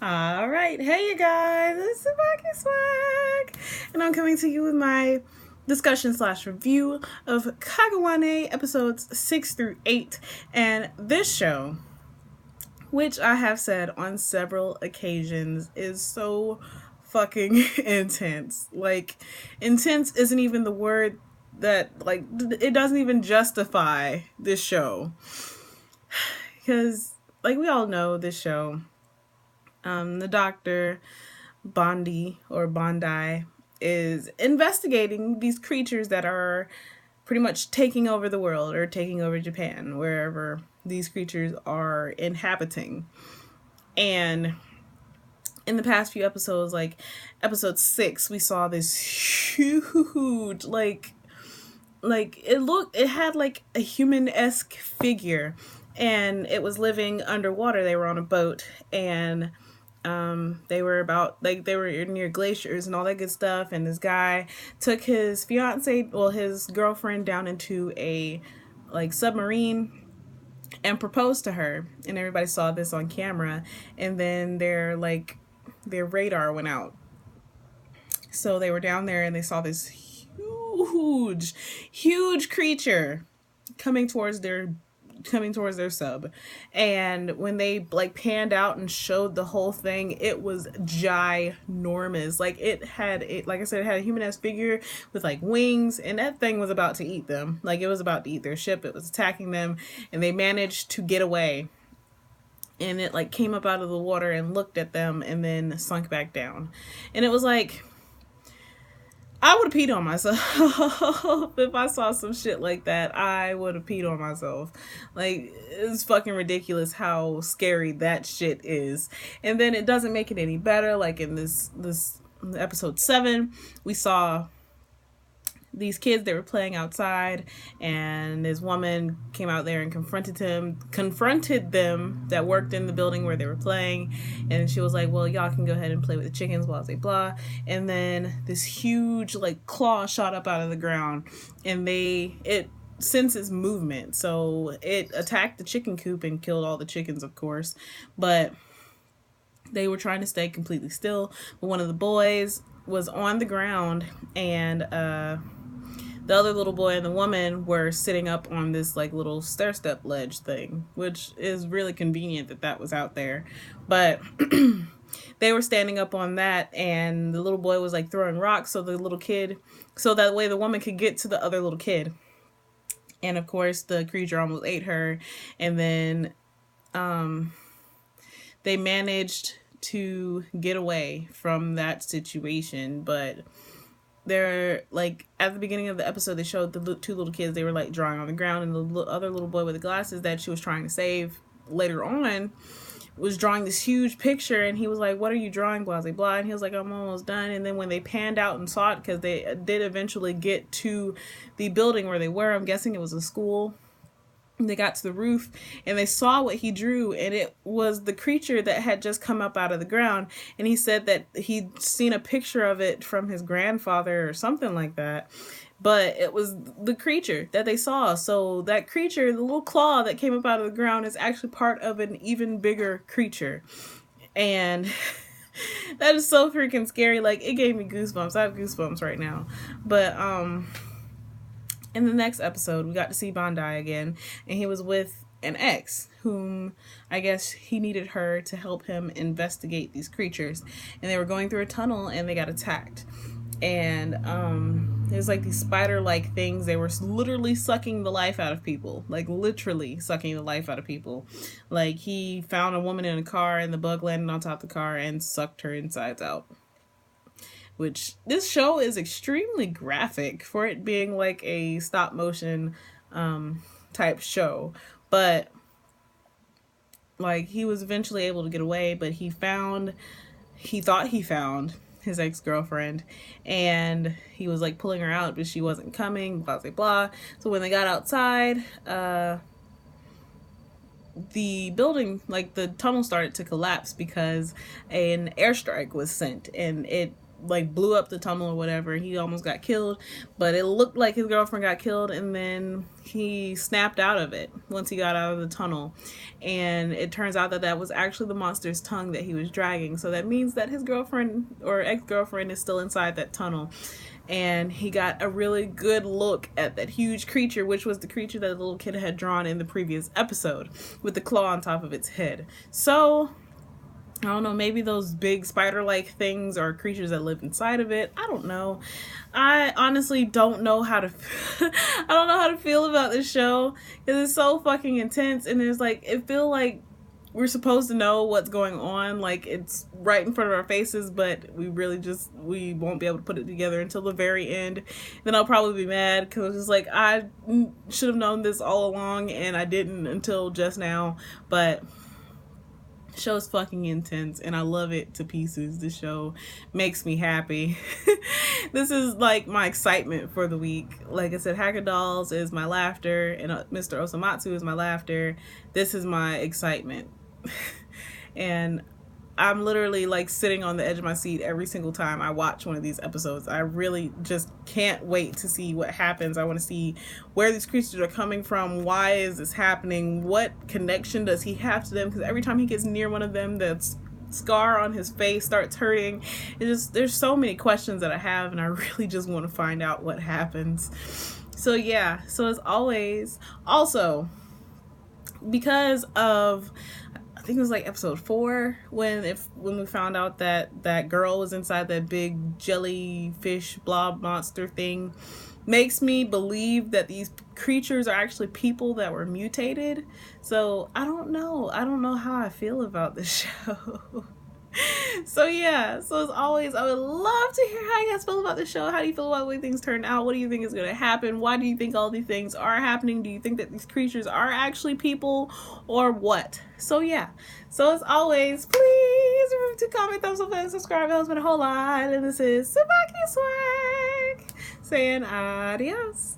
All right, hey you guys, it's TsubakiSwagg, and I'm coming to you with my discussion slash review of Kagewani episodes 6 through 8. And this show, which I have said on several occasions, is so fucking intense. Like, intense isn't even the word that, like, it doesn't even justify this show. Because, like, we all know this show. The doctor, Bondi, is investigating these creatures that are pretty much taking over the world or taking over Japan, wherever these creatures are inhabiting. And in the past few episodes, like episode 6, we saw this huge, like it had like a human-esque figure, and it was living underwater. They were on a boat, and they were near glaciers and all that good stuff. And this guy took his his girlfriend, down into a like submarine and proposed to her. And everybody saw this on camera. And then their radar went out. So they were down there and they saw this huge creature coming towards their sub. And when they like panned out and showed the whole thing, it was ginormous. Like like I said, it had a human-esque figure with like wings, and that thing was about to eat them. Like, it was about to eat their ship. It was attacking them, and they managed to get away. And it like came up out of the water and looked at them and then sunk back down. And it was like, I would have peed on myself if I saw some shit like that. I would have peed on myself. Like, it's fucking ridiculous how scary that shit is. And then it doesn't make it any better. Like in this episode 7, we saw these kids, they were playing outside, and this woman came out there and confronted them that worked in the building where they were playing. And she was like, well, y'all can go ahead and play with the chickens, blah blah blah. And then this huge like claw shot up out of the ground, and it senses movement, so it attacked the chicken coop and killed all the chickens, of course. But they were trying to stay completely still. But one of the boys was on the ground, and the other little boy and the woman were sitting up on this like little stair step ledge thing, which is really convenient that was out there. But they were standing up on that, and the little boy was like throwing rocks so that way the woman could get to the other little kid. And of course the creature almost ate her. And then they managed to get away from that situation. But they're like, at the beginning of the episode, they showed the two little kids. They were like drawing on the ground, and the other little boy with the glasses that she was trying to save later on was drawing this huge picture. And he was like, what are you drawing, blah blah blah. And he was like, I'm almost done. And then when they panned out and saw it, because they did eventually get to the building where they were, I'm guessing it was a school, they got to the roof and they saw what he drew, and it was the creature that had just come up out of the ground. And he said that he'd seen a picture of it from his grandfather or something like that, but it was the creature that they saw. So that creature, the little claw that came up out of the ground, is actually part of an even bigger creature. And that is so freaking scary. Like, it gave me goosebumps. I have goosebumps right now. But in the next episode, we got to see Bondi again, and he was with an ex whom I guess he needed her to help him investigate these creatures. And they were going through a tunnel, and they got attacked. And there's like these spider-like things. They were literally sucking the life out of people. Like, literally sucking the life out of people. Like, he found a woman in a car, and the bug landed on top of the car and sucked her insides out. Which, this show is extremely graphic for it being like a stop motion type show. But like, he was eventually able to get away, but he thought he found his ex-girlfriend, and he was like pulling her out, but she wasn't coming, blah blah blah. So when they got outside, the building, like the tunnel, started to collapse because an airstrike was sent, and it like blew up the tunnel or whatever. He almost got killed, but it looked like his girlfriend got killed, and then he snapped out of it once he got out of the tunnel, and it turns out that that was actually the monster's tongue that he was dragging. So that means that his girlfriend or ex-girlfriend is still inside that tunnel. And he got a really good look at that huge creature, which was the creature that the little kid had drawn in the previous episode with the claw on top of its head. So I don't know, maybe those big spider-like things are creatures that live inside of it. I don't know. I honestly don't know how to I don't know how to feel about this show, because it's so fucking intense, and there's like, it feel like we're supposed to know what's going on, like it's right in front of our faces, but we won't be able to put it together until the very end. Then I'll probably be mad because it's like, I should have known this all along and I didn't until just now. But show's fucking intense and I love it to pieces. This show makes me happy. This is like my excitement for the week. Like I said, Hacker Dolls is my laughter and Mr. Osamatsu is my laughter. This is my excitement. And I'm literally like sitting on the edge of my seat every single time I watch one of these episodes. I really just can't wait to see what happens. I want to see where these creatures are coming from. Why is this happening? What connection does he have to them? Because every time he gets near one of them, that scar on his face starts hurting. There's so many questions that I have, and I really just want to find out what happens. So yeah, so as always, also because of, I think it was like episode 4 when we found out that that girl was inside that big jellyfish blob monster thing, makes me believe that these creatures are actually people that were mutated. So I don't know how I feel about this show. So yeah, so as always, I would love to hear how you guys feel about the show. How do you feel about the way things turn out? What do you think is going to happen? Why do you think all these things are happening? Do you think that these creatures are actually people or what? So yeah, so as always, please remember to comment, thumbs up, and subscribe. That has been a whole lot. And this is TsubakiSwagg saying adios.